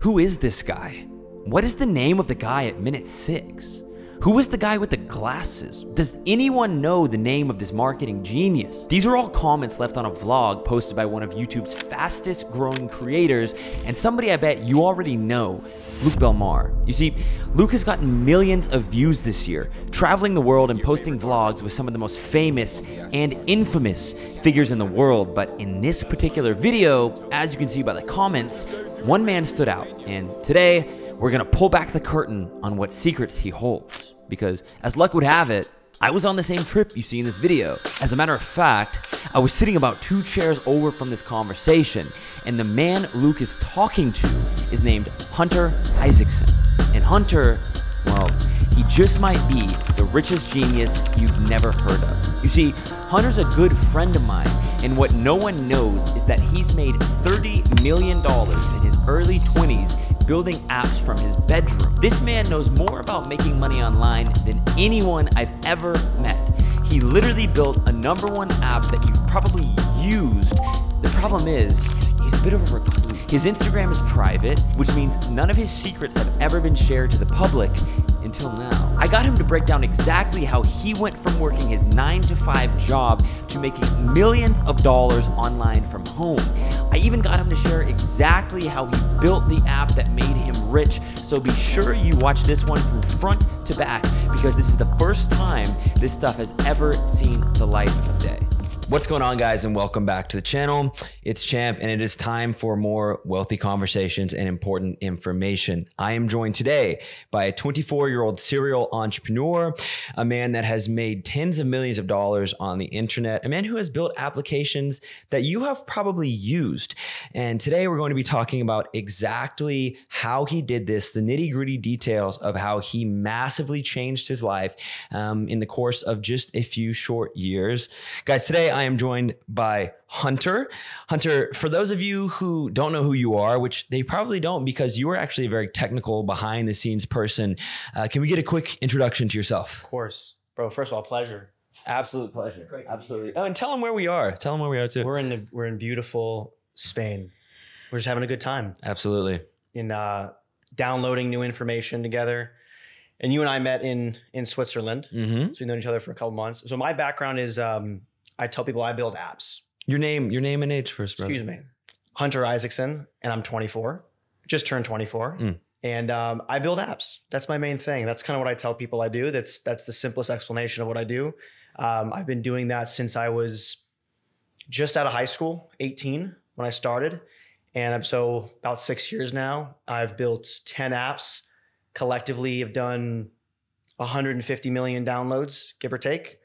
Who is this guy? What is the name of the guy at minute 6? Who is the guy with the glasses? Does anyone know the name of this marketing genius? These are all comments left on a vlog posted by one of YouTube's fastest growing creators, and somebody I bet you already know, Luke Belmar. You see, Luke has gotten millions of views this year, traveling the world and posting vlogs with some of the most famous and infamous figures in the world. But in this particular video, as you can see by the comments, one man stood out, and today we're gonna pull back the curtain on what secrets he holds. Because as luck would have it, I was on the same trip you see in this video. As a matter of fact, I was sitting about 2 chairs over from this conversation, and the man Luke is talking to is named Hunter Isaacson. And Hunter, well, he just might be the richest genius you've never heard of. You see, Hunter's a good friend of mine, and what no one knows is that he's made $30 million in his early 20s building apps from his bedroom. This man knows more about making money online than anyone I've ever met. He literally built a #1 app that you've probably used. The problem is, he's a bit of a recluse. His Instagram is private, which means none of his secrets have ever been shared to the public until now. I got him to break down exactly how he went from working his 9-to-5 job to making millions of dollars online from home. I even got him to share exactly how he built the app that made him rich. So be sure you watch this one from front to back, because this is the first time this stuff has ever seen the light of day. What's going on, guys, and welcome back to the channel. It's Champ, and it is time for more wealthy conversations and important information. I am joined today by a 24-year-old serial entrepreneur, a man that has made tens of millions of dollars on the internet, a man who has built applications that you have probably used. And today we're going to be talking about exactly how he did this, the nitty-gritty details of how he massively changed his life in the course of just a few short years. Guys, today I am joined by Hunter. Hunter, for those of you who don't know who you are, which they probably don't because you are actually a very technical, behind the scenes person, can we get a quick introduction to yourself? Of course. Bro, first of all, pleasure. Absolute pleasure. Great. Absolutely. Oh, and tell them where we are. Tell them where we are too. We're in beautiful Spain. We're just having a good time Absolutely. in downloading new information together. And you and I met in Switzerland. Mm-hmm. So we've known each other for a couple months. So my background is I tell people I build apps. Your name and age first, brother. Excuse me. Hunter Isaacson, and I'm 24. Just turned 24. And I build apps. That's my main thing. That's kind of what I tell people I do. That's the simplest explanation of what I do. I've been doing that since I was just out of high school, 18 when I started. And so about 6 years now, I've built 10 apps. Collectively have done 150 million downloads, give or take,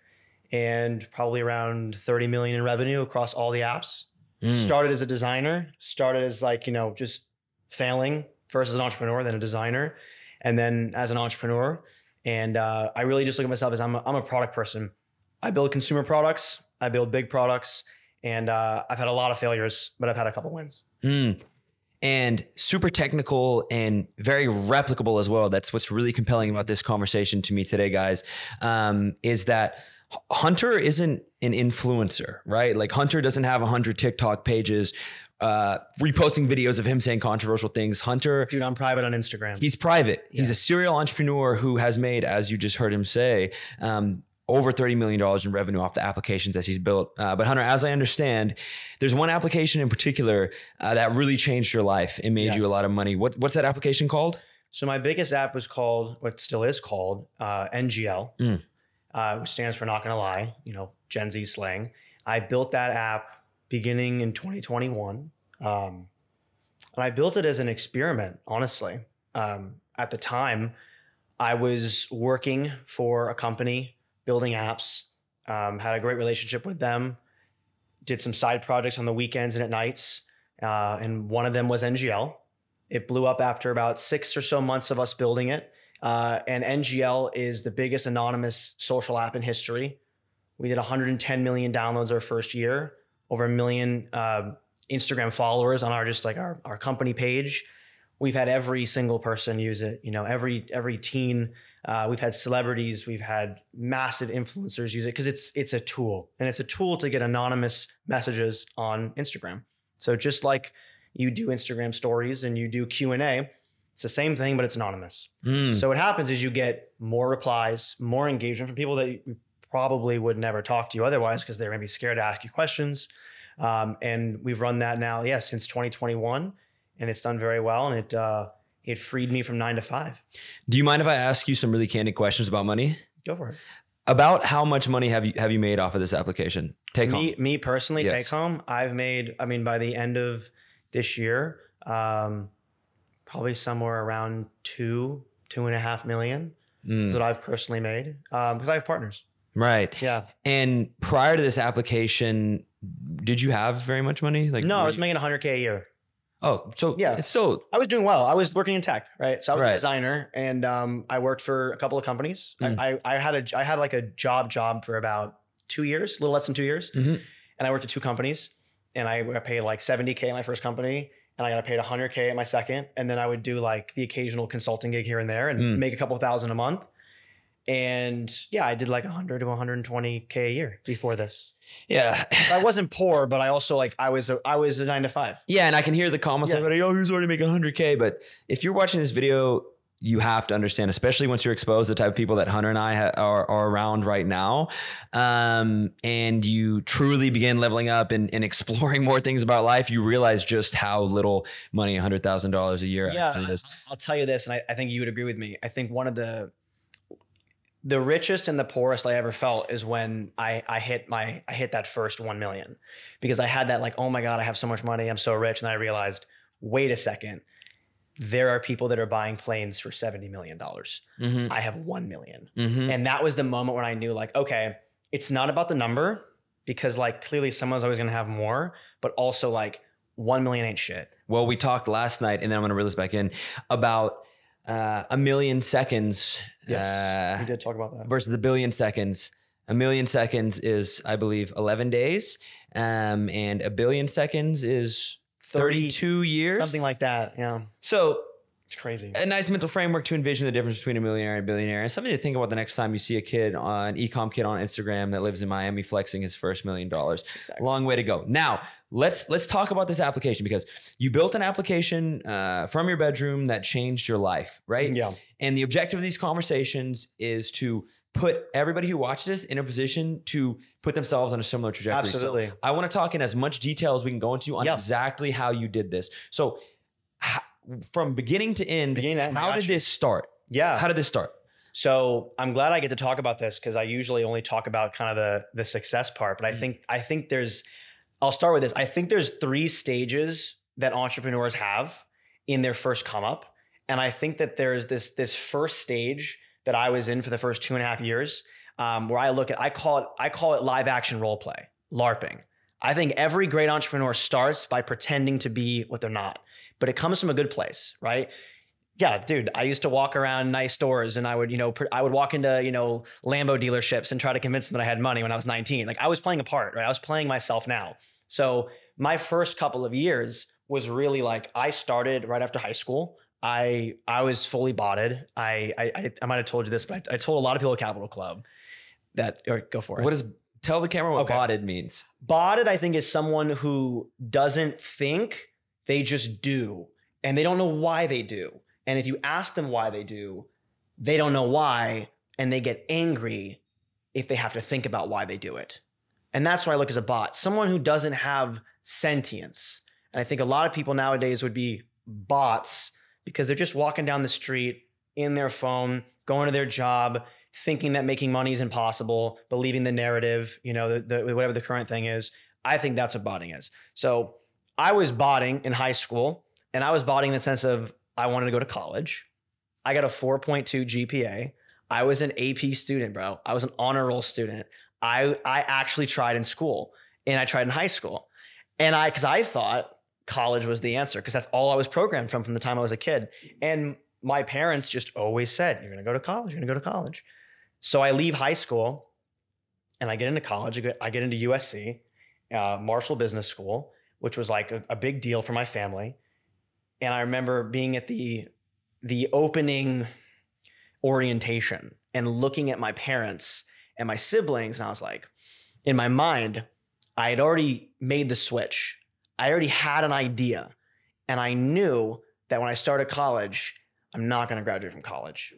and probably around 30 million in revenue across all the apps. Started as a designer, started as just failing, first as an entrepreneur, then a designer, and then as an entrepreneur. And I really just look at myself as I'm a product person. I build consumer products, I build big products, and I've had a lot of failures, but I've had a couple wins. And super technical and very replicable as well. That's what's really compelling about this conversation to me today, guys, is that Hunter isn't an influencer, right? Like Hunter doesn't have 100 TikTok pages reposting videos of him saying controversial things. Hunter, Dude, I'm private on Instagram. he's private. Yeah. He's a serial entrepreneur who has made, as you just heard him say, over $30 million in revenue off the applications that he's built. But Hunter, as I understand, there's one application in particular that really changed your life and made you a lot of money. What's that application called? So my biggest app was called, what still is called, NGL, which stands for Not Gonna Lie, Gen Z slang. I built that app beginning in 2021. And I built it as an experiment, honestly. At the time, I was working for a company building apps, had a great relationship with them, did some side projects on the weekends and at nights. And one of them was NGL. It blew up after about 6 or so months of us building it. And NGL is the biggest anonymous social app in history. We did 110 million downloads our first year, over 1 million Instagram followers on our company page. We've had every single person use it, every teen. We've had celebrities, we've had massive influencers use it because it's a tool, and it's a tool to get anonymous messages on Instagram. So just like, you do Instagram stories and you do Q&A. It's the same thing, but it's anonymous. So what happens is you get more replies, more engagement from people that you probably would never talk to you otherwise because they're going to be scared to ask you questions. And we've run that now, since 2021, and it's done very well. And it freed me from 9 to 5. Do you mind if I ask you some really candid questions about money? Go for it. About how much money have you made off of this application? Take home. Me personally, Yes. take home. I've made, by the end of this year, probably somewhere around 2.5 million is what I've personally made. Because I have partners. Right. Yeah. And prior to this application, did you have very much money? No, I was making 100K a year. Oh, so Yeah. it's still I was doing well. I was working in tech, right? So I was Right. a designer, and I worked for a couple of companies. I had like a job for about 2 years, a little less than 2 years, and I worked at 2 companies, and I got paid like 70K at my first company, and I got paid 100K at my second, and then I would do like the occasional consulting gig here and there, and make a couple thousand a month. And yeah, I did like 100 to 120K a year before this. Yeah. I wasn't poor, but I also I was a 9 to 5. Yeah. And I can hear the comments Yeah. like, oh, he's already making 100K. But if you're watching this video, you have to understand, especially once you're exposed to the type of people that Hunter and I are around right now. And you truly begin leveling up and exploring more things about life, you realize just how little money $100,000 a year actually is. I'll tell you this, and I think you would agree with me. I think one of the richest and the poorest I ever felt is when I hit that first 1 million, because I had that like, oh my God, I have so much money, I'm so rich. And I realized, wait a second, there are people that are buying planes for $70 million. I have 1 million. And that was the moment when I knew like, okay, it's not about the number, because like clearly someone's always going to have more, but also like 1 million ain't shit. Well, we talked last night, and then I'm going to reel this back in, about a million seconds. Yes, we did talk about that. Versus a billion seconds. A million seconds is, I believe, 11 days. And a billion seconds is 32 years. Something like that. Yeah. So It's crazy. a nice mental framework to envision the difference between a millionaire and a billionaire, and something to think about the next time you see an e-com kid on Instagram that lives in Miami flexing his first $1 million. Exactly. Long way to go. Now let's talk about this application, because you built an application from your bedroom that changed your life, right? Yeah. And the objective of these conversations is to put everybody who watches this in a position to put themselves on a similar trajectory. Absolutely. So I want to talk in as much detail as we can go into on Yeah. exactly how you did this. So from beginning to end, how did this start? Yeah. How did this start? So I'm glad I get to talk about this, because I usually only talk about kind of the success part. But I think I'll start with this. I think there's 3 stages that entrepreneurs have in their first come up. And I think that there's this first stage that I was in for the first 2.5 years, where I call it live action role play, LARPing. I think every great entrepreneur starts by pretending to be what they're not, but it comes from a good place, right? Yeah, dude, I used to walk around nice stores, and I would walk into, Lambo dealerships and try to convince them that I had money when I was 19. Like, I was playing a part, right? I was playing myself now. So my first couple of years was really like, I started right after high school. I was fully botted. I might have told you this, but I told a lot of people at Capital Club that, or go for it. Tell the camera what Okay. botted means. Botted, I think, is someone who doesn't think, they just do, and they don't know why they do. And if you ask them why they do, they don't know why, and they get angry if they have to think about why they do it. And that's what I look as a bot, someone who doesn't have sentience. And I think a lot of people nowadays would be bots because they're just walking down the street in their phone, going to their job, thinking that making money is impossible, believing the narrative, whatever the current thing is. I think that's what botting is. So I was botting in high school, and I was botting in the sense of I wanted to go to college. I got a 4.2 GPA. I was an AP student, bro. I was an honor roll student. I actually tried in school, and I tried in high school. And because I thought college was the answer, because that's all I was programmed from the time I was a kid. And my parents just always said, you're going to go to college, you're going to go to college. So I leave high school and I get into college. I get into USC, Marshall Business School, which was like a big deal for my family. And I remember being at the opening orientation and looking at my parents and my siblings. And I was like, in my mind, I had already made the switch. I already had an idea. And I knew that when I started college, I'm not going to graduate from college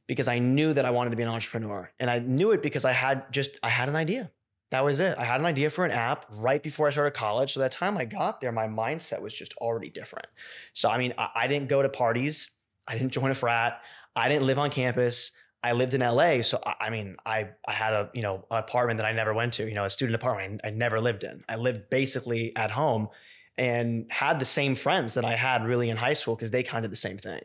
because I knew that I wanted to be an entrepreneur. And I knew it because I had an idea. That was it. I had an idea for an app right before I started college. So that time I got there, my mindset was just already different. So, I mean, I didn't go to parties. I didn't join a frat. I didn't live on campus. I lived in LA. So, I mean, I had a, an apartment that I never went to, a student apartment I never lived in. I lived basically at home and had the same friends that I had really in high school because they kind of did the same thing.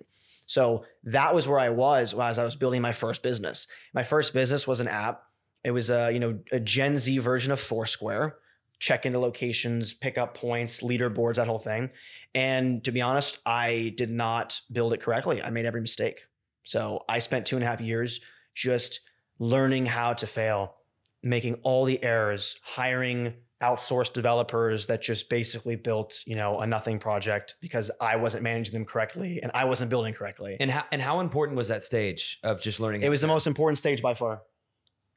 So that was where I was as I was building my first business. My first business was an app. It was a Gen Z version of Foursquare. Check into locations, pick up points, leaderboards, that whole thing. And to be honest, I did not build it correctly. I made every mistake. So I spent 2.5 years just learning how to fail, making all the errors, hiring outsourced developers that just basically built, a nothing project because I wasn't managing them correctly and I wasn't building correctly. And how important was that stage of just learning? It was the most important stage by far.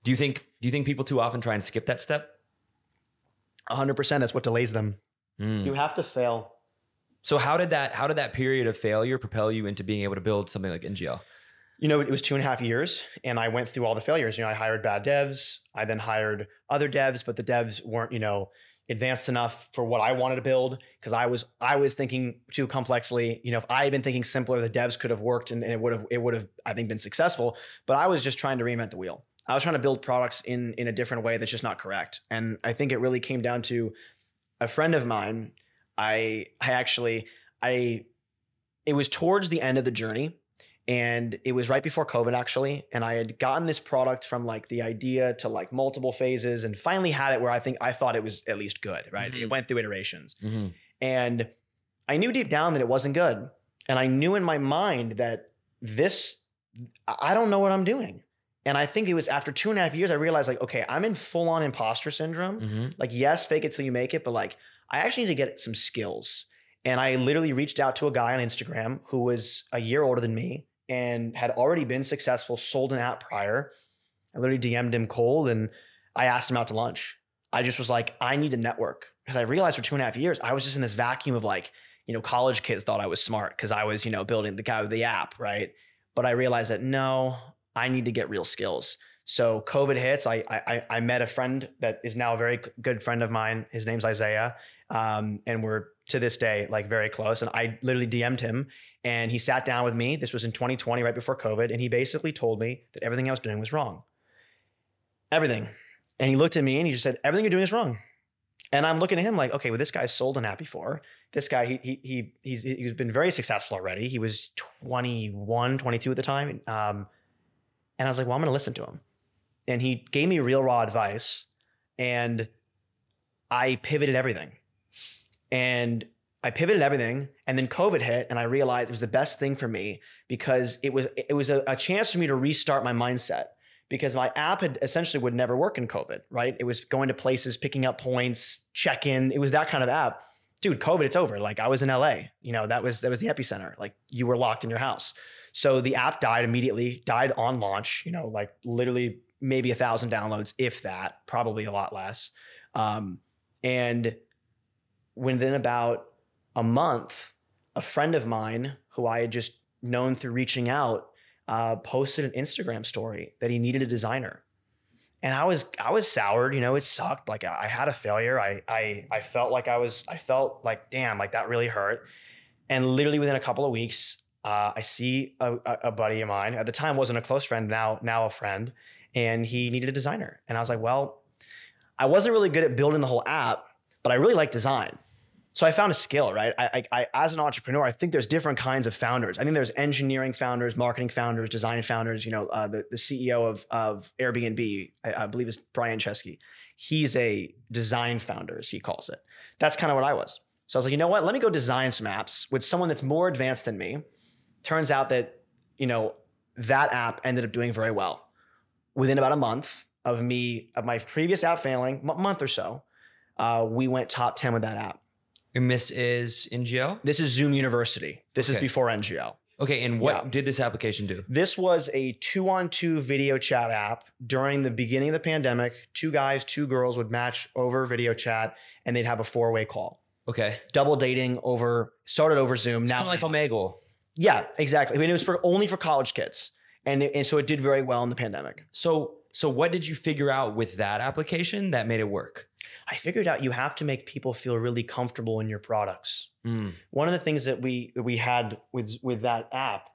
Do you think people too often try and skip that step? 100%. That's what delays them. You have to fail. So how did that period of failure propel you into being able to build something like NGL? It was 2.5 years and I went through all the failures. I hired bad devs. I then hired other devs, but the devs weren't, advanced enough for what I wanted to build because I was thinking too complexly. If I had been thinking simpler, the devs could have worked and it would have, I think, been successful. But I was just trying to reinvent the wheel. I was trying to build products in a different way that's just not correct. And I think it really came down to a friend of mine. It was towards the end of the journey. And it was right before COVID actually. And I had gotten this product from like the idea to like multiple phases and finally had it where I thought it was at least good, right? Mm-hmm. It went through iterations. Mm-hmm. And I knew deep down that it wasn't good. And I knew in my mind that I don't know what I'm doing. And I think it was after 2.5 years, I realized like, okay, I'm in full on imposter syndrome. Mm-hmm. Like, yes, fake it till you make it. But like, I actually need to get some skills. And I literally reached out to a guy on Instagram who was a year older than me and had already been successful, sold an app prior. I literally DM'd him cold and I asked him out to lunch. I just was like, I need to network because I realized for 2.5 years, I was just in this vacuum of like, college kids thought I was smart because I was, building the guy with the app, right? But I realized that no, I need to get real skills. So COVID hits. I met a friend that is now a very good friend of mine. His name's Isaiah. And we're to this day, like very close. And I literally DM'd him and he sat down with me. This was in 2020, right before COVID. And he basically told me that everything I was doing was wrong. Everything. And he looked at me and he just said, everything you're doing is wrong. And I'm looking at him like, okay, well, this guy's sold an app before. This guy, he's been very successful already. He was 21, 22 at the time. And I was like, well, I'm going to listen to him. And he gave me real raw advice and I pivoted everything. And then COVID hit and I realized it was the best thing for me because it was a chance for me to restart my mindset because my app would never work in COVID, right? It was going to places, picking up points, check-in. It was that kind of app. Dude, COVID, it's over. Like I was in LA, that was the epicenter. Like you were locked in your house. So the app died immediately, died on launch, like literally maybe 1,000 downloads, if that, probably a lot less. And within about a month, a friend of mine who I had just known through reaching out posted an Instagram story that he needed a designer. And I was soured, it sucked. Like I had a failure. I felt like, damn, like that really hurt. And literally within a couple of weeks, I see a buddy of mine, at the time wasn't a close friend, now a friend, and he needed a designer. And I was like, well, I wasn't really good at building the whole app, but I really like design. So I found a skill, right? I as an entrepreneur, I think there's different kinds of founders. I think there's engineering founders, marketing founders, design founders. The CEO of Airbnb, I believe is Brian Chesky. He's a design founder, as he calls it. That's kind of what I was. So I was like, you know what? Let me go design some apps with someone that's more advanced than me. Turns out that, that app ended up doing very well. Within about a month of my previous app failing, month or so, we went top 10 with that app. And this is NGL? This is Zoom University. This is before NGL. Okay, and what did this application do? This was a 2-on-2 video chat app during the beginning of the pandemic. 2 guys, 2 girls would match over video chat and they'd have a 4-way call. Okay. Double dating started over Zoom. Now, Kind of like Omegle. yeah, exactly. I mean, it was only for college kids. And so it did very well in the pandemic. So what did you figure out with that application that made it work? I figured out you have to make people feel really comfortable in your products. One of the things that we had with that app,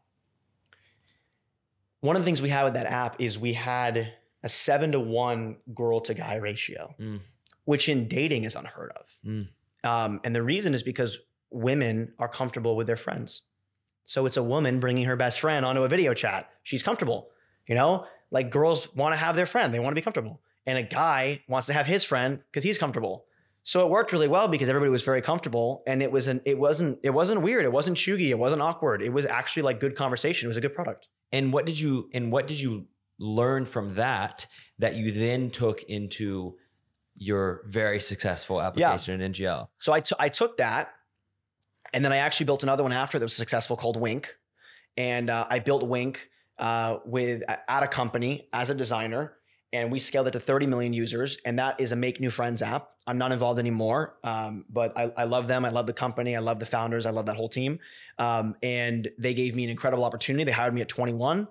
is we had a 7-to-1 girl to guy ratio, which in dating is unheard of. And the reason is because women are comfortable with their friends. So it's a woman bringing her best friend onto a video chat. She's comfortable, like girls want to have their friend. They want to be comfortable. And a guy wants to have his friend because he's comfortable. So it worked really well because everybody was very comfortable, and it wasn't weird. It wasn't chuggy. It wasn't awkward. It was actually like good conversation. It was a good product. And what did you learn from that you then took into your very successful application in NGL? So I took that, and then I actually built another one after that was successful called Wink. And I built Wink at a company as a designer, and we scaled it to 30 million users. And that is a make new friends app. I'm not involved anymore, but I love them. I love the company. I love the founders. I love that whole team. And they gave me an incredible opportunity. They hired me at 21.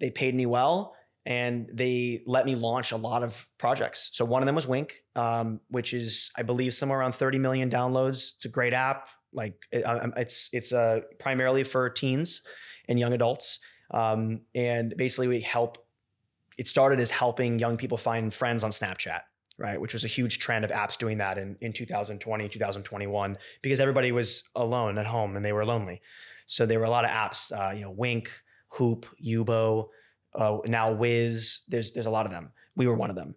They paid me well, and they let me launch a lot of projects. So one of them was Wink, which is, I believe, somewhere around 30 million downloads. It's a great app. Like it's primarily for teens and young adults. And basically it started as helping young people find friends on Snapchat, right? Which was a huge trend of apps doing that in 2020, 2021, because everybody was alone at home and they were lonely. So there were a lot of apps, Wink, Hoop, Yubo, now Wiz. There's a lot of them. We were one of them.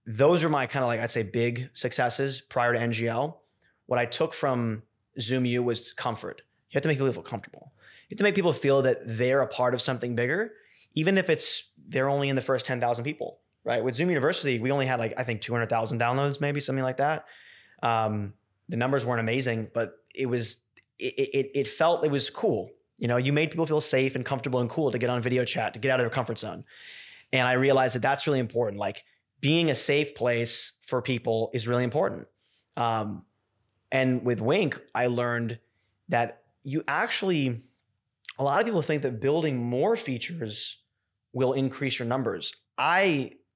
Those are my kind of like, I'd say, big successes prior to NGL. What I took from ZoomU was comfort. You have to make people feel comfortable. You have to make people feel that they're a part of something bigger, even if they're only in the first 10,000 people, right? With Zoom University, we only had I think 200,000 downloads, maybe something like that. The numbers weren't amazing, but it felt, it was cool. You made people feel safe and comfortable and cool to get on video chat, to get out of their comfort zone. And I realized that that's really important. Like, being a safe place for people is really important. And with Wink, I learned that a lot of people think that building more features will increase your numbers.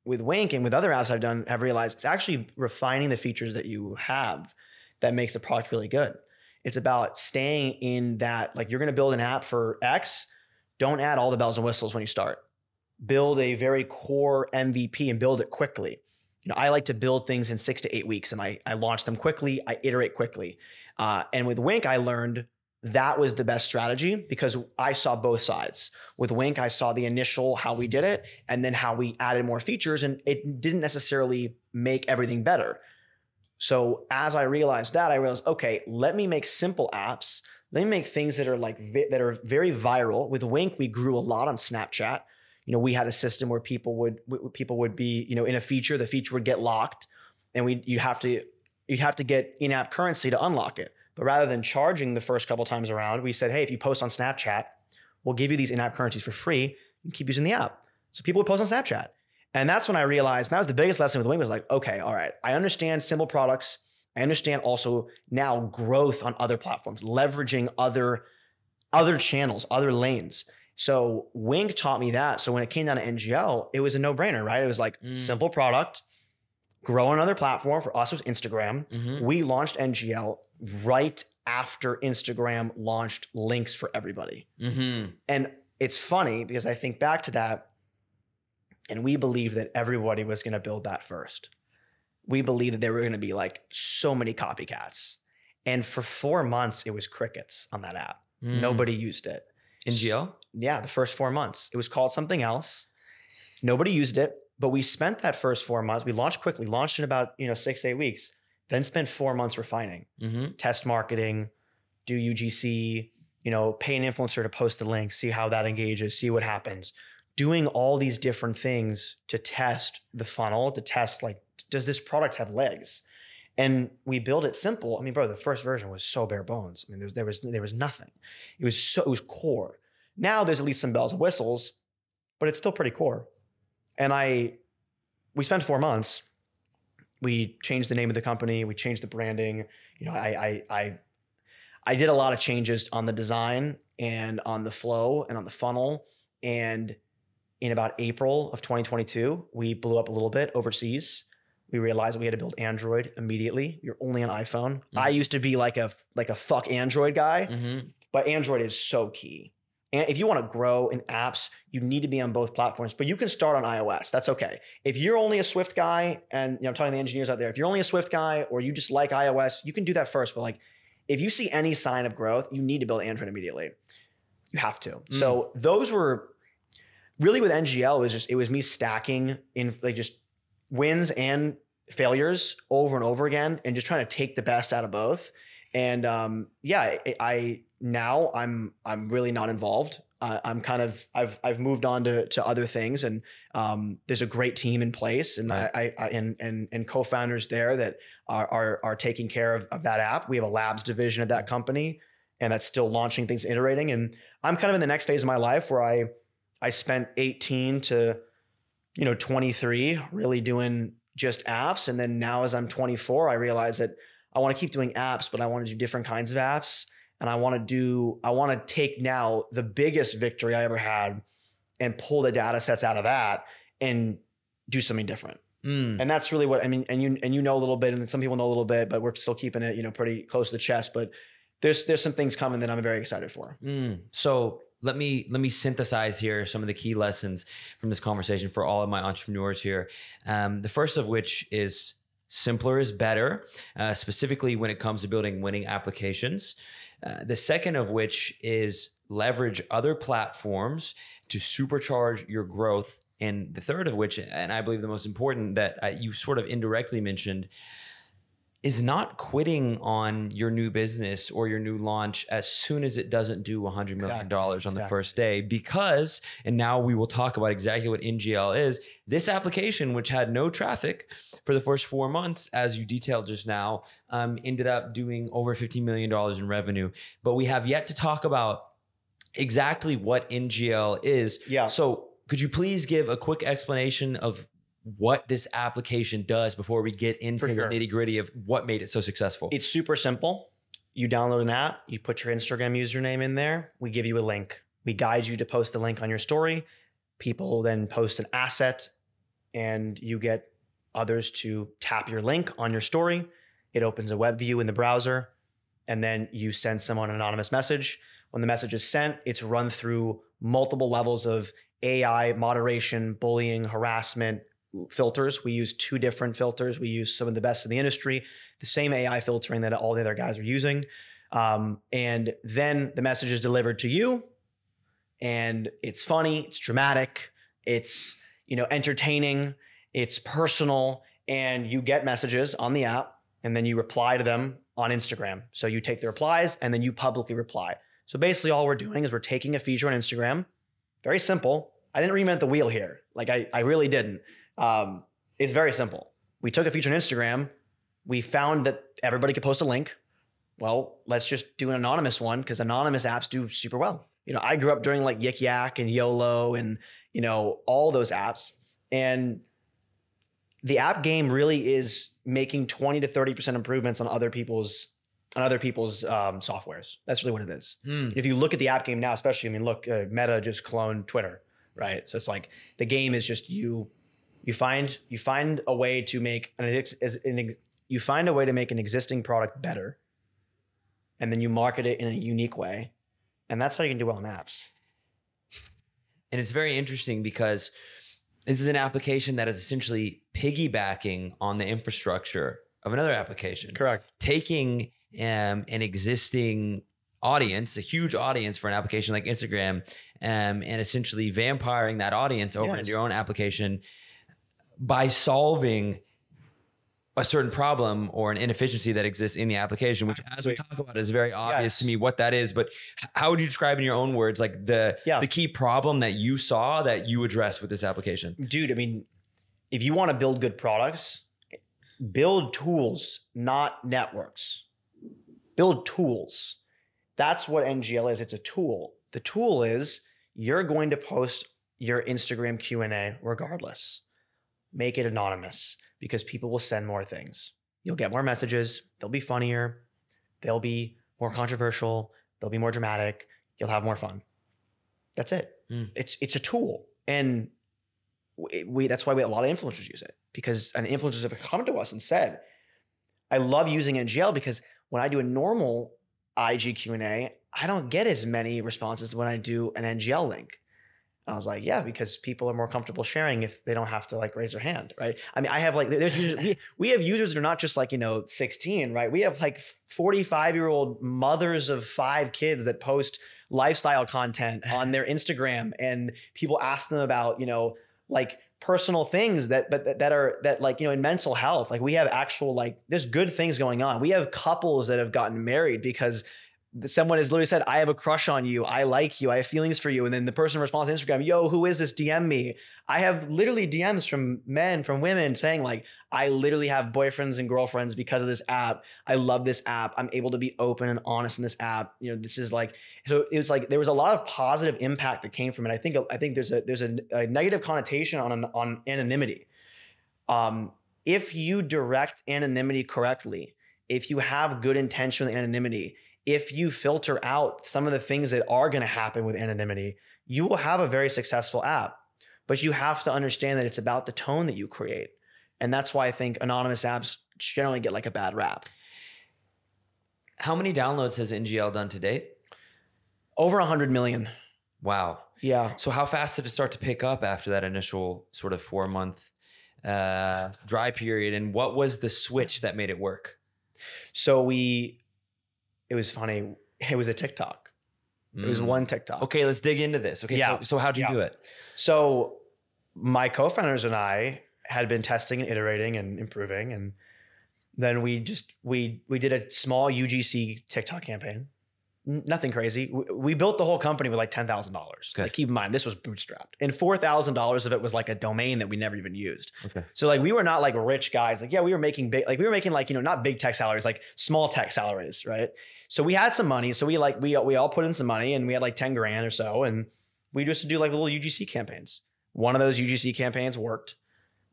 With Wink and with other apps I've done, have realized it's actually refining the features that you have that makes the product really good. It's about staying in that, like, you're going to build an app for X. Don't add all the bells and whistles when you start. Build a very core MVP and build it quickly. I like to build things in 6 to 8 weeks, and I launch them quickly. I iterate quickly. And with Wink, I learned that was the best strategy because I saw both sides. With Wink, I saw the initial, how we did it, and then how we added more features, and it didn't necessarily make everything better. So as I realized, okay, let me make simple apps. Let me make things that are that are very viral. With Wink, we grew a lot on Snapchat. We had a system where people would be, in a feature, the feature would get locked, and you'd have to get in-app currency to unlock it. But rather than charging the first couple times around, we said, hey, if you post on Snapchat, we'll give you these in-app currencies for free and keep using the app. So people would post on Snapchat. And that's when I realized, that was the biggest lesson with Wink, was like, okay, all right, I understand simple products. I understand also now growth on other platforms, leveraging other channels, other lanes. So Wink taught me that. So when it came down to NGL, it was a no-brainer, right? It was like simple product, grow on another platform. For us, it was Instagram. Mm-hmm. We launched NGL right after Instagram launched links for everybody. Mm-hmm. And it's funny because I think back to that, and we believed that everybody was going to build that first. We believed that there were going to be like so many copycats. And for 4 months, it was crickets on that app. Nobody used it. NGL? Yeah, the first 4 months. It was called something else. Nobody used it, but we spent that first 4 months. We launched quickly, launched in about 6 to 8 weeks, then spent 4 months refining, test marketing, do UGC, pay an influencer to post the link, see how that engages, see what happens. Doing all these different things to test the funnel, to test, like, does this product have legs? And we built it simple. I mean, bro, the first version was so bare bones. I mean, there was nothing. It was core. Now there's at least some bells and whistles, but it's still pretty core. And we spent 4 months. we changed the name of the company. We changed the branding. You know, I did a lot of changes on the design and on the flow and on the funnel. And in about April of 2022, we blew up a little bit overseas. We realized we had to build Android immediately. You're only on iPhone. Mm-hmm. I used to be like a fuck Android guy, mm-hmm. but Android is so key. And if you want to grow in apps, you need to be on both platforms, but you can start on iOS. That's okay. If you're only a Swift guy, and I'm talking to the engineers out there, if you're only a Swift guy or you just like iOS, you can do that first. But like, if you see any sign of growth, you need to build Android immediately. You have to. So those were really with NGL. It was me stacking in like just wins and failures over and over again, and just trying to take the best out of both. And now I'm really not involved. I've moved on to other things, and there's a great team in place, and right. and co-founders there that are taking care of that app. We have a labs division at that company, and that's still launching things, iterating. And I'm kind of in the next phase of my life where I spent 18 to 23 really doing just apps, and then now as I'm 24, I realize that I want to keep doing apps, but I want to do different kinds of apps. And I want to take now the biggest victory I ever had and pull the data sets out of that and do something different. And that's really what I mean. And you know a little bit, and some people know a little bit, but we're still keeping it, pretty close to the chest. But there's some things coming that I'm very excited for. So let me synthesize here some of the key lessons from this conversation for all of my entrepreneurs here. The first of which is simpler is better, specifically when it comes to building winning applications. The second of which is leverage other platforms to supercharge your growth. And the third of which, and I believe the most important that you sort of indirectly mentioned, is not quitting on your new business or your new launch as soon as it doesn't do $100 million on the first day. Because, and now we will talk about exactly what NGL is, this application, which had no traffic for the first 4 months, as you detailed just now, ended up doing over $15 million in revenue. But we have yet to talk about exactly what NGL is. Yeah. So could you please give a quick explanation of what this application does before we get into the nitty-gritty of what made it so successful? It's super simple. You download an app, you put your Instagram username in there, we give you a link. We guide you to post the link on your story. People then post an asset, and you get others to tap your link on your story. It opens a web view in the browser, and then you send someone an anonymous message. When the message is sent, it's run through multiple levels of AI, moderation, bullying, harassment, filters. We use 2 different filters. We use some of the best in the industry, the same AI filtering that all the other guys are using. And then the message is delivered to you, and it's funny, it's dramatic, it's, entertaining, it's personal, and you get messages on the app, and then you reply to them on Instagram. So you take the replies and then you publicly reply. So basically all we're doing is we're taking a feature on Instagram. Very simple. I didn't reinvent the wheel here. Like I really didn't. It's very simple. We took a feature on Instagram. We found that everybody could post a link. Well, let's just do an anonymous one, because anonymous apps do super well. I grew up during like Yik Yak and YOLO and, all those apps. And the app game really is making 20 to 30% improvements on other people's softwares. That's really what it is. If you look at the app game now, especially, look, Meta just cloned Twitter, right? So it's like the game is just you find a way to make an existing product better, and then you market it in a unique way, and that's how you can do well in apps. And it's very interesting because this is an application that is essentially piggybacking on the infrastructure of another application. Correct. Taking an existing audience, a huge audience for an application like Instagram, and essentially vampiring that audience over into your own application by solving a certain problem or an inefficiency that exists in the application, which, as we talk about, is very obvious to me what that is. But how would you describe in your own words, like the key problem that you saw that you addressed with this application? Dude, if you want to build good products, build tools, not networks. Build tools. That's what NGL is. It's a tool. The tool is you're going to post your Instagram Q&A regardless. make it anonymous because people will send more things. You'll get more messages. They'll be funnier. They'll be more controversial. They'll be more dramatic. You'll have more fun. That's it. It's a tool. And that's why a lot of influencers use it, because influencers have come to us and said, I love using NGL because when I do a normal IG Q&A, I don't get as many responses when I do an NGL link. And I was like, yeah, because people are more comfortable sharing if they don't have to like raise their hand, right? I mean, I have like, we have users that are not just like, 16, right? We have like 45-year-old mothers of 5 kids that post lifestyle content on their Instagram, and people ask them about, like personal things that like, in mental health. Like we have actual, like, there's good things going on. We have couples that have gotten married because someone has literally said, I have a crush on you. I like you. I have feelings for you. And then the person responds on Instagram, yo, who is this? DM me. I have literally DMs from men, from women saying like, I literally have boyfriends and girlfriends because of this app. I love this app. I'm able to be open and honest in this app. This is like, so it was like, there was a lot of positive impact that came from it. I think there's a negative connotation on anonymity. If you direct anonymity correctly, if you have good intention with anonymity, if you filter out some of the things that are going to happen with anonymity, you will have a very successful app. But you have to understand that it's about the tone that you create. And that's why I think anonymous apps generally get like a bad rap. How many downloads has NGL done to date? Over 100 million. Wow. Yeah. So how fast did it start to pick up after that initial sort of 4-month dry period? And what was the switch that made it work? So it was funny. It was a TikTok. It was one TikTok. Okay, let's dig into this. Okay, yeah. So how'd you do it? So my co-founders and I had been testing and iterating and improving. And then we did a small UGC TikTok campaign. Nothing crazy. We built the whole company with like $10,000. Okay. Like, keep in mind, this was bootstrapped. And $4,000 of it was like a domain that we never even used. Okay. So like, we were not like rich guys. Like, yeah, we were making not big tech salaries, like small tech salaries, right? So we had some money. So we all put in some money, and we had like 10 grand or so. And we used to do like little UGC campaigns. One of those UGC campaigns worked.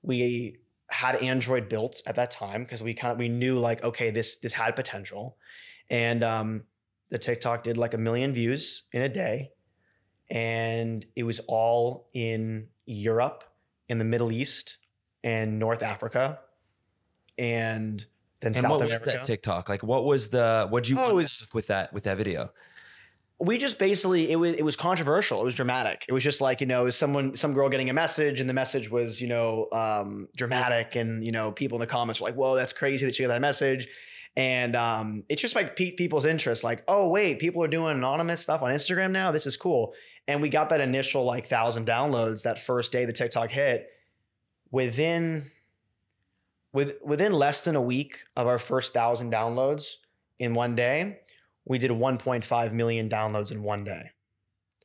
We had Android built at that time because we knew like, okay, this had potential. And the TikTok did like 1 million views in a day. And it was all in Europe, in the Middle East, and North Africa, and then South America. What was that TikTok? Like, what'd you with that video? We just basically, it was controversial. It was dramatic. It was just like, some girl getting a message, and the message was, dramatic, and, people in the comments were like, whoa, that's crazy that she got that message. And it's just like piqued people's interest. Like, oh wait, people are doing anonymous stuff on Instagram now. This is cool. And we got that initial like 1,000 downloads that first day the TikTok hit. Within less than a week of our first 1,000 downloads in one day, we did 1.5 million downloads in one day.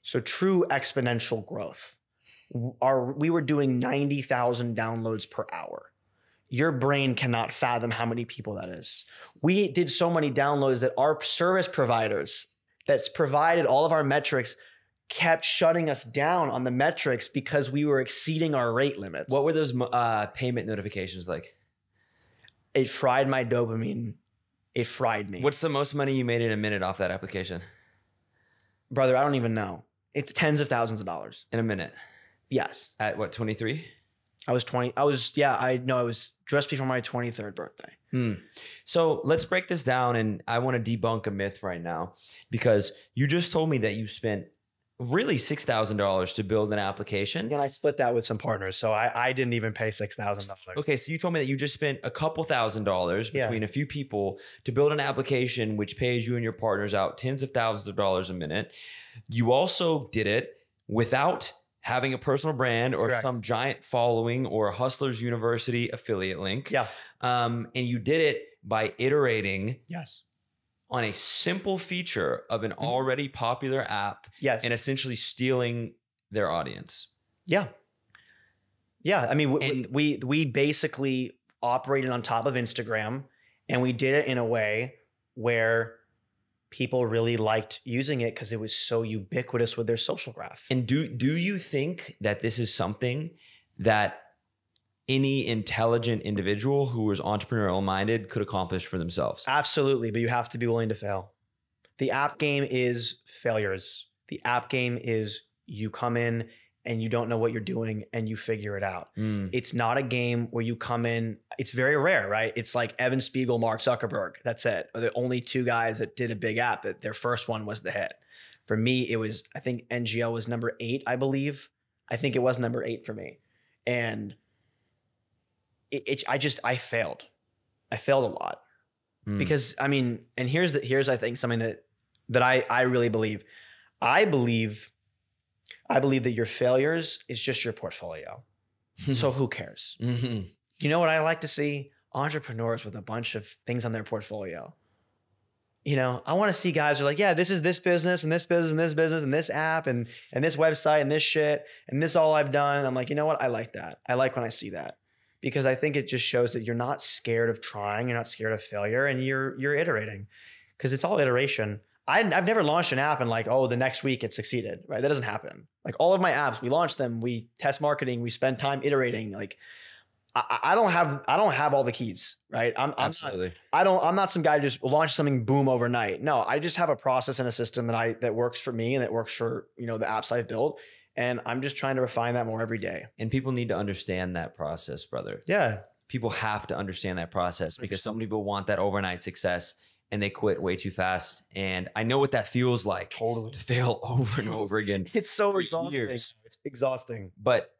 So true exponential growth. We were doing 90,000 downloads per hour. Your brain cannot fathom how many people that is. We did so many downloads that our service providers that's provided all of our metrics kept shutting us down on the metrics because we were exceeding our rate limits. What were those payment notifications like? It fried my dopamine. It fried me. What's the most money you made in a minute off that application? Brother, I don't even know. It's tens of thousands of dollars. In a minute? Yes. At what, 23? I was 20. I was just before my 23rd birthday. So let's break this down, and I want to debunk a myth right now, because you just told me that you spent really $6,000 to build an application. And I split that with some partners. So I didn't even pay $6,000. Okay. So you told me that you just spent a couple $1,000s between a few people to build an application, which pays you and your partners out tens of thousands of dollars a minute. You also did it without having a personal brand or some giant following or a Hustlers University affiliate link. Yeah. And you did it by iterating on a simple feature of an already popular app and essentially stealing their audience. Yeah. Yeah. I mean, we basically operated on top of Instagram, and we did it in a way where people really liked using it because it was so ubiquitous with their social graph. And do you think that this is something that any intelligent individual who was entrepreneurial minded could accomplish for themselves. Absolutely, but you have to be willing to fail. The app game is failures. The app game is you come in and you don't know what you're doing and you figure it out. It's not a game where you come in. It's very rare, right? It's like Evan Spiegel, Mark Zuckerberg. That's it. Are the only two guys that did a big app that their first one was the hit. For me, it was, I think NGL was number 8, I believe. I think it was number 8 for me. And I failed. I failed a lot because I mean, and here's I think something that I really believe. I believe that your failures is just your portfolio. So who cares? You know what I like to see? Entrepreneurs with a bunch of things on their portfolio. You know, I want to see guys who are like, yeah, this is this business and this business and this business and this app and this website and this shit and this all I've done. And I'm like, you know what? I like that. I like when I see that because I think it just shows that you're not scared of trying. You're not scared of failure and you're iterating because it's all iteration. I've never launched an app and like, oh, the next week it succeeded, right? That doesn't happen. Like all of my apps, we launch them, we test marketing, we spend time iterating. Like I don't have all the keys, right? I'm not some guy who just launch something boom overnight. No, I just have a process and a system that works for me and that works for, you know, the apps I've built. And I'm just trying to refine that more every day. And people need to understand that process, brother. Yeah. People have to understand that process because some people want that overnight success and they quit way too fast. And I know what that feels like. Totally. To fail over and over again. It's so exhausting. Years. It's exhausting. But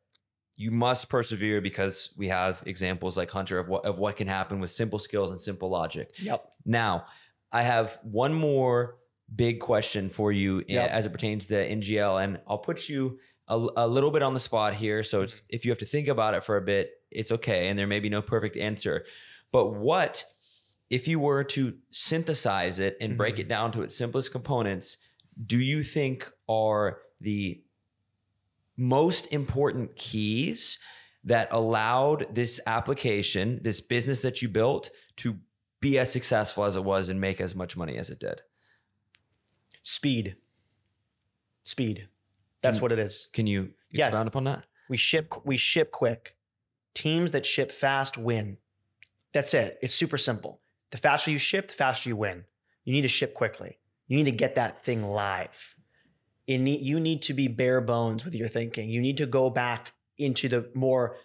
you must persevere because we have examples like Hunter of what can happen with simple skills and simple logic. Yep. Now, I have one more big question for you as it pertains to NGL, and I'll put you a little bit on the spot here. So it's, if you have to think about it for a bit, it's okay. And there may be no perfect answer. But what if you were to synthesize it and break it down to its simplest components, do you think are the most important keys that allowed this application, this business that you built, to be as successful as it was and make as much money as it did? Speed. That's what it is. Can you expound upon that? We ship quick. Teams that ship fast win. That's it. It's super simple. The faster you ship, the faster you win. You need to ship quickly. You need to get that thing live. You need to be bare bones with your thinking. You need to go back into the more,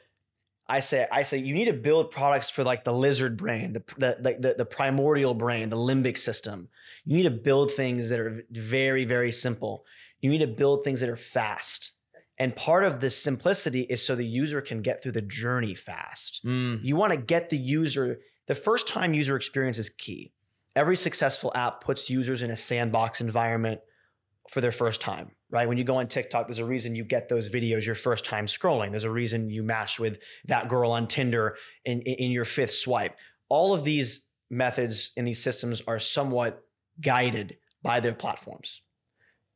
I say you need to build products for like the lizard brain, the primordial brain, the limbic system. You need to build things that are very, very simple. You need to build things that are fast. And part of the simplicity is so the user can get through the journey fast. You want to get the user, the first time user experience is key. Every successful app puts users in a sandbox environment for their first time, right? When you go on TikTok, there's a reason you get those videos your first time scrolling. There's a reason you match with that girl on Tinder in your 5th swipe. All of these methods in these systems are somewhat guided by their platforms.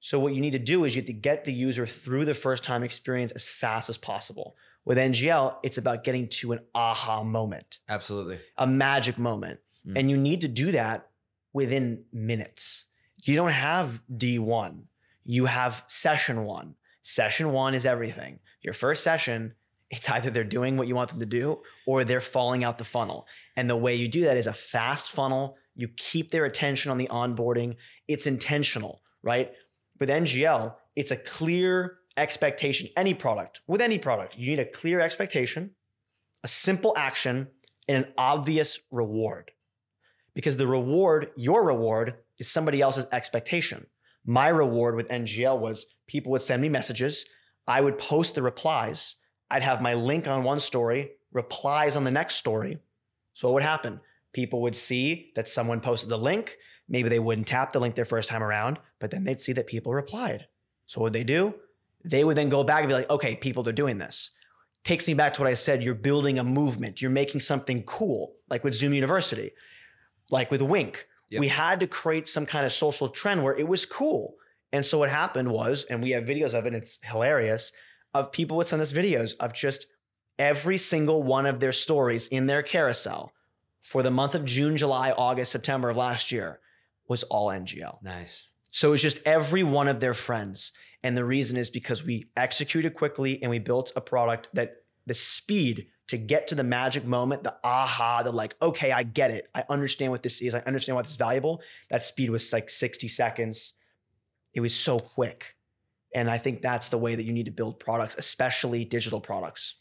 So what you need to do is you have to get the user through the first time experience as fast as possible. With NGL, it's about getting to an aha moment. Absolutely. A magic moment. And you need to do that within minutes. You don't have D1. You have session 1. Session 1 is everything. Your first session, it's either they're doing what you want them to do or they're falling out the funnel. And the way you do that is a fast funnel. You keep their attention on the onboarding. It's intentional, right? With NGL, it's a clear expectation. With any product, you need a clear expectation, a simple action, and an obvious reward. Because the reward, your reward, is somebody else's expectation. My reward with NGL was people would send me messages. I would post the replies. I'd have my link on one story, replies on the next story. So what would happen? People would see that someone posted the link. Maybe they wouldn't tap the link their first time around, but then they'd see that people replied. So what would they do? They would then go back and be like, okay, people are doing this. Takes me back to what I said. You're building a movement. You're making something cool, like with Zoom University, like with Wink. Yep. We had to create some kind of social trend where it was cool. And so what happened was, and we have videos of it, and it's hilarious, of people would send us videos of just every single one of their stories in their carousel for the month of June, July, August, September of last year was all NGL. Nice. So it was just every one of their friends. And the reason is because we executed quickly and we built a product that the speed to get to the magic moment, the aha, the like, okay, I get it. I understand what this is. I understand why this is valuable. That speed was like 60 seconds. It was so quick. And I think that's the way that you need to build products, especially digital products.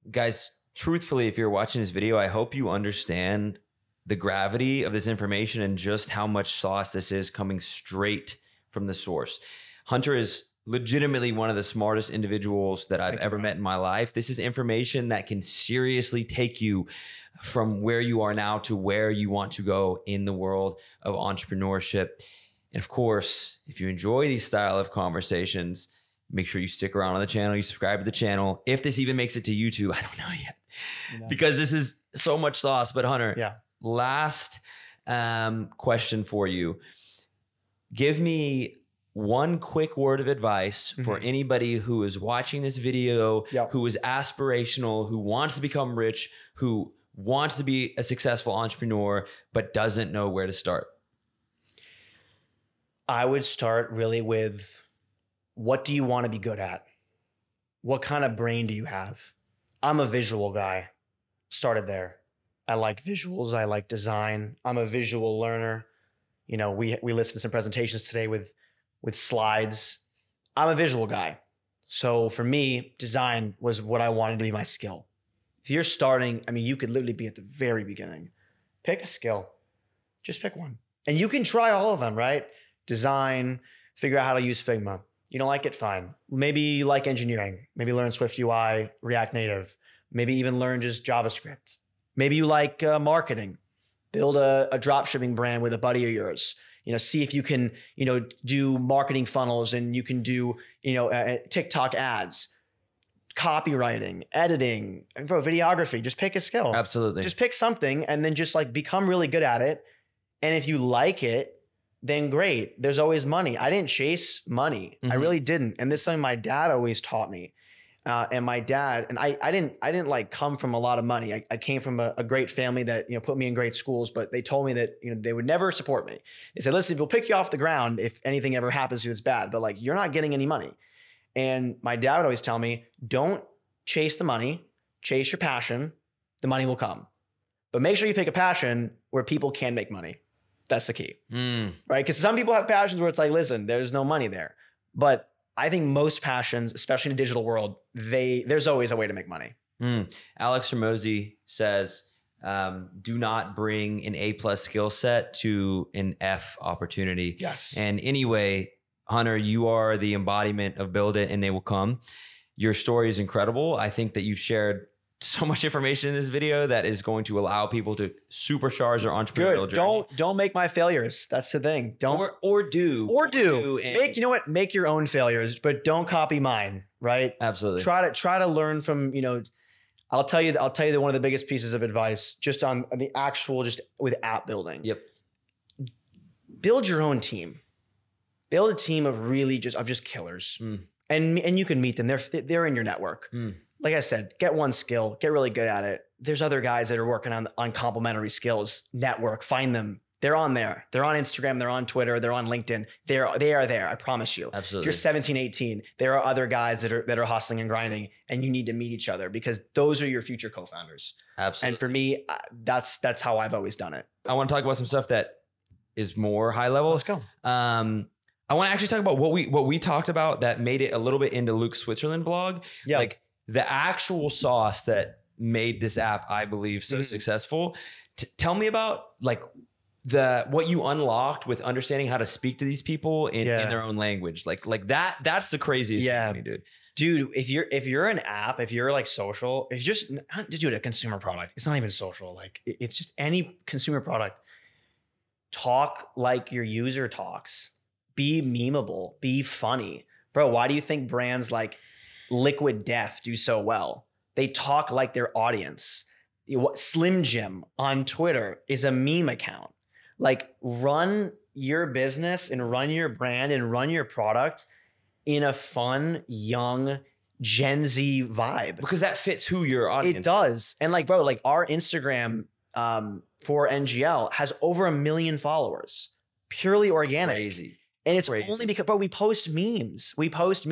Guys, truthfully, if you're watching this video, I hope you understand the gravity of this information and just how much sauce this is coming straight from the source. Hunter is legitimately one of the smartest individuals that I've ever met in my life. This is information that can seriously take you from where you are now to where you want to go in the world of entrepreneurship. And of course, if you enjoy these style of conversations, make sure you stick around on the channel, you subscribe to the channel. If this even makes it to YouTube, I don't know yet, because this is so much sauce. But Hunter, last question for you. Give me one quick word of advice for anybody who is watching this video, who is aspirational, who wants to become rich, who wants to be a successful entrepreneur, but doesn't know where to start. I would start really with, what do you want to be good at? What kind of brain do you have? I'm a visual guy. Started there. I like visuals. I like design. I'm a visual learner. You know, we listened to some presentations today with slides. I'm a visual guy. So for me, design was what I wanted to be my skill. If you're starting, I mean, you could literally be at the very beginning. Pick a skill. Just pick one. And you can try all of them, right? Design, figure out how to use Figma. You don't like it, fine. Maybe you like engineering. Maybe learn Swift UI, React Native. Maybe even learn just JavaScript. Maybe you like marketing. Build a drop shipping brand with a buddy of yours. You know, see if you can, you know, do marketing funnels, and you can do, you know, TikTok ads, copywriting, editing, bro, videography. Just pick a skill. Absolutely. Just pick something and then just like become really good at it. And if you like it, then great. There's always money. I didn't chase money. I really didn't. And this is something my dad always taught me. And my dad, and I didn't like come from a lot of money. I came from a great family that, you know, put me in great schools, but they told me that, you know, they would never support me. They said, listen, we'll pick you off the ground if anything ever happens to you that's bad, but like, you're not getting any money. And my dad would always tell me, don't chase the money, chase your passion. The money will come, but make sure you pick a passion where people can make money. That's the key, right? Because some people have passions where it's like, listen, there's no money there. But I think most passions, especially in the digital world, there's always a way to make money. Alex Hormozi says, do not bring an A+ skill set to an F opportunity. Yes. And anyway, Hunter, you are the embodiment of build it and they will come. Your story is incredible. I think that you've shared so much information in this video that is going to allow people to supercharge their entrepreneurial journey. Don't make my failures. That's the thing. Don't or do. Make, you know what? Make your own failures, but don't copy mine. Right? Absolutely. Try to learn from, you know, I'll tell you that one of the biggest pieces of advice just on the actual, just with app building. Yep. Build your own team. Build a team of really just killers. And you can meet them. They're in your network. Like I said, get one skill, get really good at it. There's other guys that are working on complementary skills. Network, find them. They're on there. They're on Instagram. They're on Twitter. They're on LinkedIn. They are there. I promise you. Absolutely. If you're 17, 18, there are other guys that are hustling and grinding, and you need to meet each other because those are your future co-founders. Absolutely. And for me, that's how I've always done it. I want to talk about some stuff that is more high level. Let's go. I want to actually talk about what we talked about that made it a little bit into Luke Switzerland vlog. Yeah. Like the actual sauce that made this app, I believe, so successful. Tell me about like what you unlocked with understanding how to speak to these people in their own language. Like that's the craziest thing to me, dude. Dude, if you're an app, if you're like social, if you're just a consumer product, it's not even social. Like it's just any consumer product. Talk like your user talks. Be memeable. Be funny. Bro, why do you think brands like Liquid Death do so well? They talk like their audience. Slim Jim on Twitter is a meme account. Like, run your business and run your brand and run your product in a fun, young, Gen Z vibe. Because that fits who your audience is. It does. And like, bro, like our Instagram for NGL has over 1 million followers. Purely organic. Crazy. And it's Crazy. only because, bro, we post memes. We post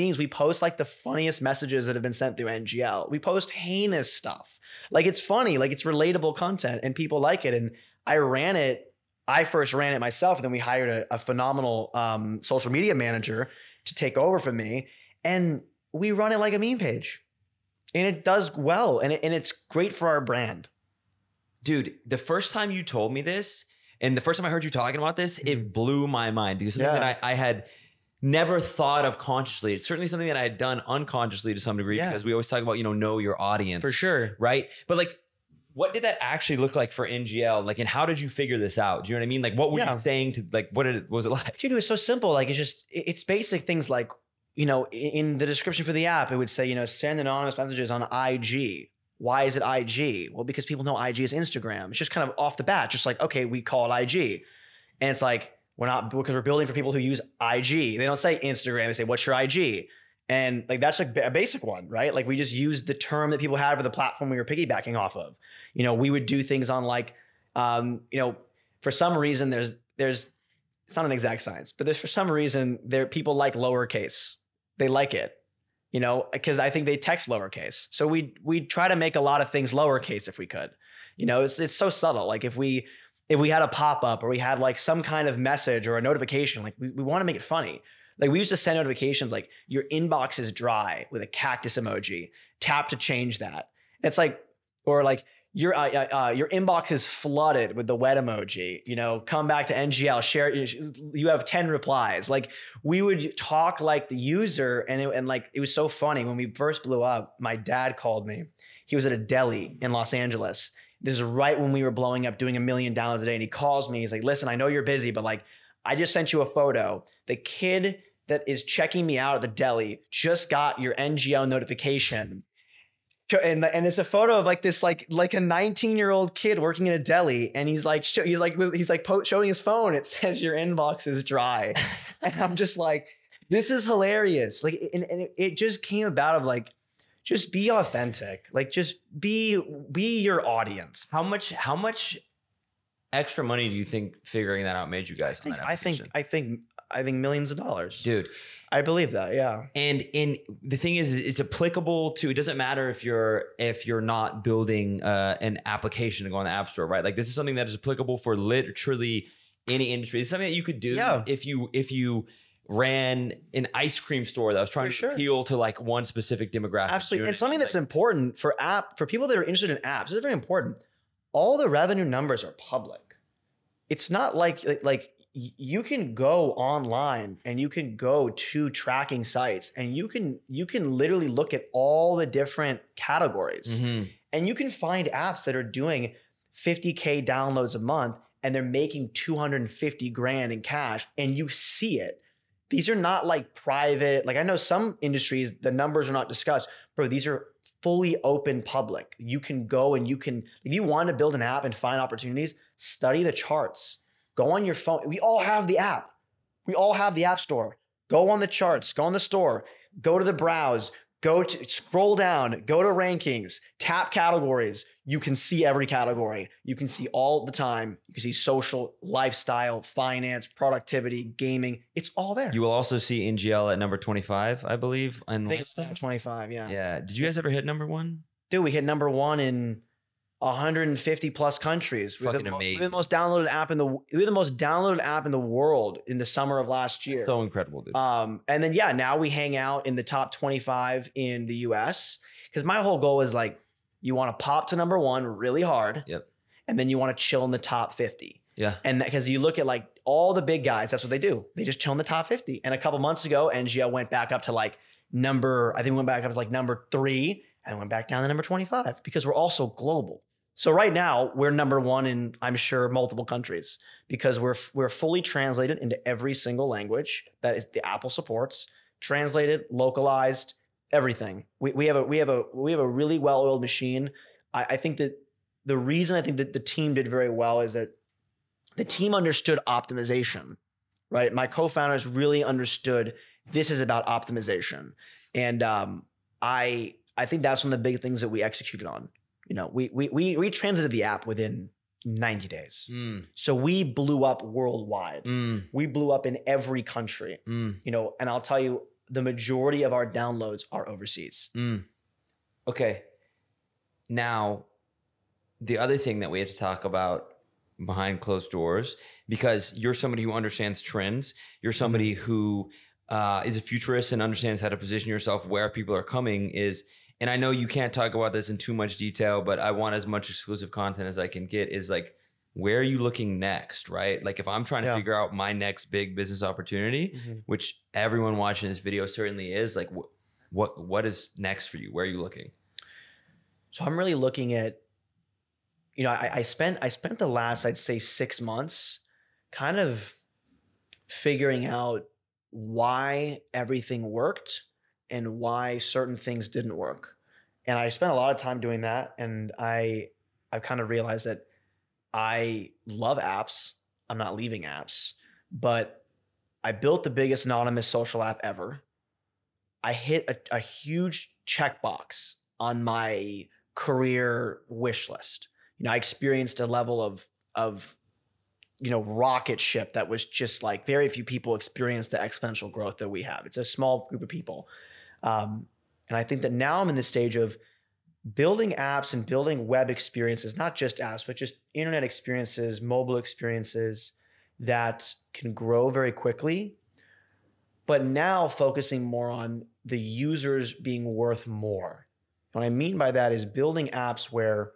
like the funniest messages that have been sent through NGL. We post heinous stuff. Like it's funny, like it's relatable content and people like it. And I first ran it myself, and then we hired a phenomenal social media manager to take over from me. And we run it like a meme page. And it does well. And it's great for our brand. Dude, the first time you told me this, and the first time I heard you talking about this, it blew my mind because something that I had never thought of consciously. It's certainly something that I had done unconsciously to some degree because we always talk about, know your audience. For sure. Right? But like, what did that actually look like for NGL? Like, and how did you figure this out? Do you know what I mean? Like, what were you saying to, like, what was it like? Dude, it was so simple. Like, it's basic things like, in the description for the app, it would say, send anonymous messages on IG. Why is it IG? Well, because people know IG is Instagram. It's just kind of off the bat, just like, okay, we call it IG. And it's like, because we're building for people who use IG. They don't say Instagram. They say, what's your IG? And like, that's like a basic one, right? Like we just use the term that people had for the platform we were piggybacking off of. We would do things on like, for some reason there's, it's not an exact science, but for some reason people like lowercase. They like it. Because I think they text lowercase. So we try to make a lot of things lowercase if we could. It's so subtle. Like if we had a pop-up or we had like some kind of message or a notification, like we want to make it funny. Like we used to send notifications like your inbox is dry with a cactus emoji. Tap to change that. And it's like, or like your inbox is flooded with the wet emoji, come back to NGL, share, you have 10 replies. Like we would talk like the user and like, it was so funny. When we first blew up, my dad called me. He was at a deli in Los Angeles. This is right when we were blowing up, doing 1 million downloads a day. And he calls me, he's like, listen, I know you're busy, but like, I just sent you a photo. The kid that is checking me out at the deli just got your NGL notification. And it's a photo of like this like a 19-year-old kid working in a deli, and he's like showing his phone. It says your inbox is dry, and I'm just like, this is hilarious. Like, and it just came about of like, just be authentic. Like, just be your audience. How much extra money do you think figuring that out made you guys on that application? I think millions of dollars, dude. I believe that, yeah. And the thing is, it's applicable to. It doesn't matter if you're not building an application to go on the App Store, right? Like this is something that is applicable for literally any industry. It's something that you could do if you ran an ice cream store that was trying to appeal to like one specific demographic. Absolutely, and something that's important for people that are interested in apps. This is very important. All the revenue numbers are public. It's not like you can go online and you can go to tracking sites and you can literally look at all the different categories and you can find apps that are doing 50K downloads a month and they're making 250 grand in cash, and you see it. These are not like private, like I know some industries, the numbers are not discussed, bro. These are fully open public. You can go and if you want to build an app and find opportunities, study the charts. Go on your phone. We all have the app. We all have the App Store. Go on the charts. Go on the store. Go to the browse. Scroll down. Go to rankings. Tap categories. You can see every category. You can see all the time. You can see social, lifestyle, finance, productivity, gaming. It's all there. You will also see NGL at number 25, I believe. I think it's 25, yeah. Yeah. Did you guys ever hit number 1? Dude, we hit number 1 in 150 plus countries. Fucking amazing. We're the most downloaded app in the world in the summer of last year. So incredible, dude. And then now we hang out in the top 25 in the US, because my whole goal is like, you want to pop to number 1 really hard. Yep. And then you want to chill in the top 50. Yeah. And because you look at like all the big guys, that's what they do. They just chill in the top 50. And a couple months ago, NGL went back up to like number 3 and went back down to number 25 because we're also global. So right now we're number 1 in, I'm sure, multiple countries because we're fully translated into every single language that is the Apple supports, translated, localized, everything. We have a really well-oiled machine. I think that the reason I think that the team did very well is that the team understood optimization, right? My co-founders really understood this is about optimization. And I think that's one of the big things that we executed on. We translated the app within 90 days. Mm. So we blew up worldwide. Mm. We blew up in every country, Mm. you know, and I'll tell you, the majority of our downloads are overseas. Mm. Okay. Now, the other thing that we have to talk about behind closed doors, because you're somebody who understands trends, you're somebody who is a futurist and understands how to position yourself where people are coming is, and I know you can't talk about this in too much detail, but I want as much exclusive content as I can get, is like, where are you looking next, right? Like if I'm trying to figure out my next big business opportunity, which everyone watching this video certainly is, like what is next for you? Where are you looking? So I'm really looking at, you know, I spent the last, I'd say 6 months kind of figuring out why everything worked and why certain things didn't work. And I spent a lot of time doing that. And I've kind of realized that I love apps. I'm not leaving apps, but I built the biggest anonymous social app ever. I hit a huge checkbox on my career wish list. You know, I experienced a level of you know, rocket ship that was just like very few people experience the exponential growth that we have. It's a small group of people. And I think that now I'm in the stage of building apps and building web experiences, not just apps, but just internet experiences, mobile experiences that can grow very quickly. But now focusing more on the users being worth more. What I mean by that is building apps where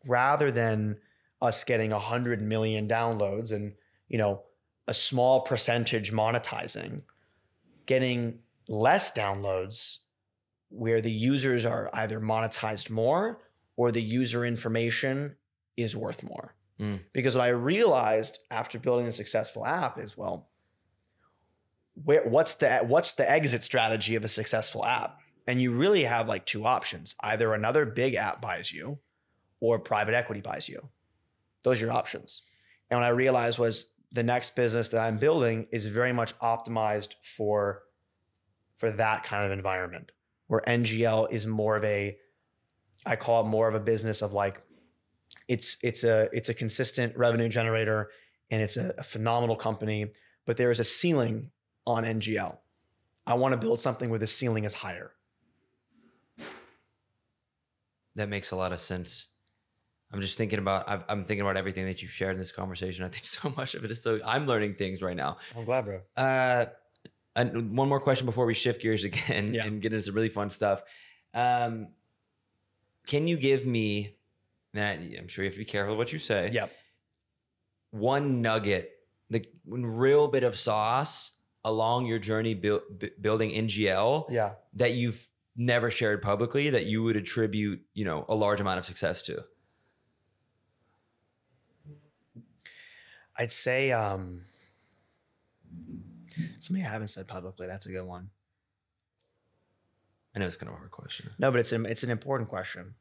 rather than us getting 100 million downloads and, you know, a small percentage monetizing, getting less downloads where the users are either monetized more or the user information is worth more. Because what I realized after building a successful app is, well, what's the exit strategy of a successful app? And you really have like two options. Either another big app buys you or private equity buys you. Those are your options. And what I realized was the next business that I'm building is very much optimized for that kind of environment, where NGL is more of a, I call it more of a business of like, it's a consistent revenue generator and it's a phenomenal company, but there is a ceiling on NGL. I want to build something where the ceiling is higher. That makes a lot of sense. I'm just thinking about, I'm thinking about everything that you've shared in this conversation. I think so much of it is so, I'm learning things right now. I'm glad, bro. And one more question before we shift gears again and get into some really fun stuff. Can you give me, and I'm sure you have to be careful what you say. Yep. One nugget, the real bit of sauce along your journey building NGL that you've never shared publicly that you would attribute, you know, a large amount of success to. I'd say something I haven't said publicly. That's a good one. I know it's kind of a hard question. No, but it's an important question.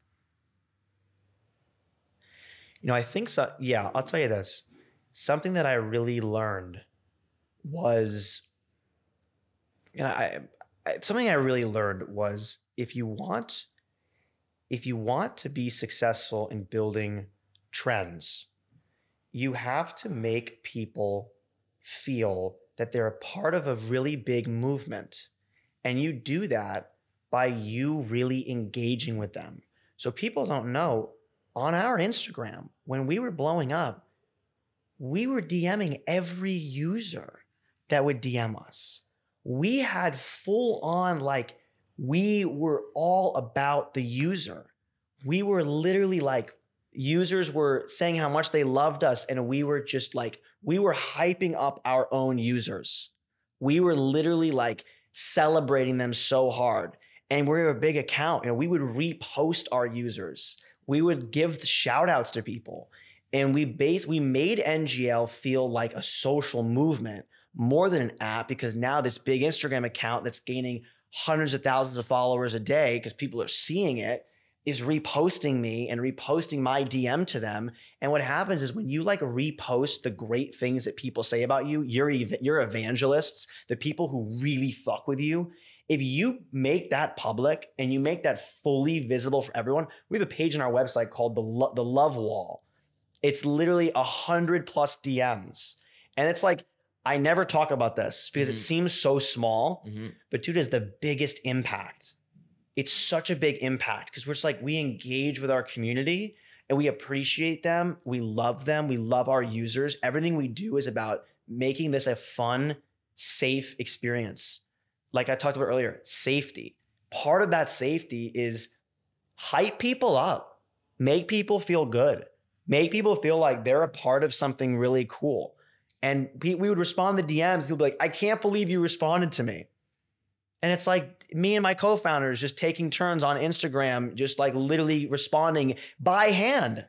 You know, I think so. Yeah, I'll tell you this. Something that I really learned was, you know, something I really learned was if you want to be successful in building trends, you have to make people feel that they're a part of a really big movement. And you do that by you really engaging with them. So people don't know, on our Instagram, when we were blowing up, we were DMing every user that would DM us. We had full on, like, we were all about the user. We were literally like, users were saying how much they loved us, and we were just like, we were hyping up our own users. We were literally like celebrating them so hard. And we're a big account, and we would repost our users. We would give shout outs to people. And we made NGL feel like a social movement more than an app, because now this big Instagram account that's gaining hundreds of thousands of followers a day because people are seeing it is reposting me and reposting my DM to them. And what happens is when you like repost the great things that people say about you, you're evangelists, the people who really fuck with you. If you make that public and you make that fully visible for everyone, we have a page on our website called the Love Wall. It's literally 100 plus DMs. And it's like, I never talk about this because it seems so small, but dude, it's the biggest impact. It's such a big impact because we're just like, we engage with our community and we appreciate them. We love them. We love our users. Everything we do is about making this a fun, safe experience. Like I talked about earlier, safety. Part of that safety is hype people up, make people feel good, make people feel like they're a part of something really cool. And we would respond to DMs. People would be like, I can't believe you responded to me. And it's like me and my co-founders just taking turns on Instagram, just like literally responding by hand.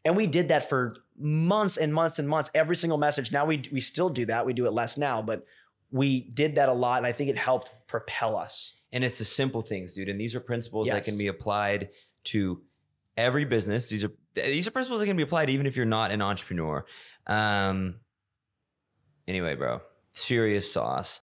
And we did that for months and months and months, every single message. Now we still do that. We do it less now, but we did that a lot. And I think it helped propel us. And it's the simple things, dude. And these are principles that can be applied to every business. These are principles that can be applied even if you're not an entrepreneur. Anyway, bro, serious sauce.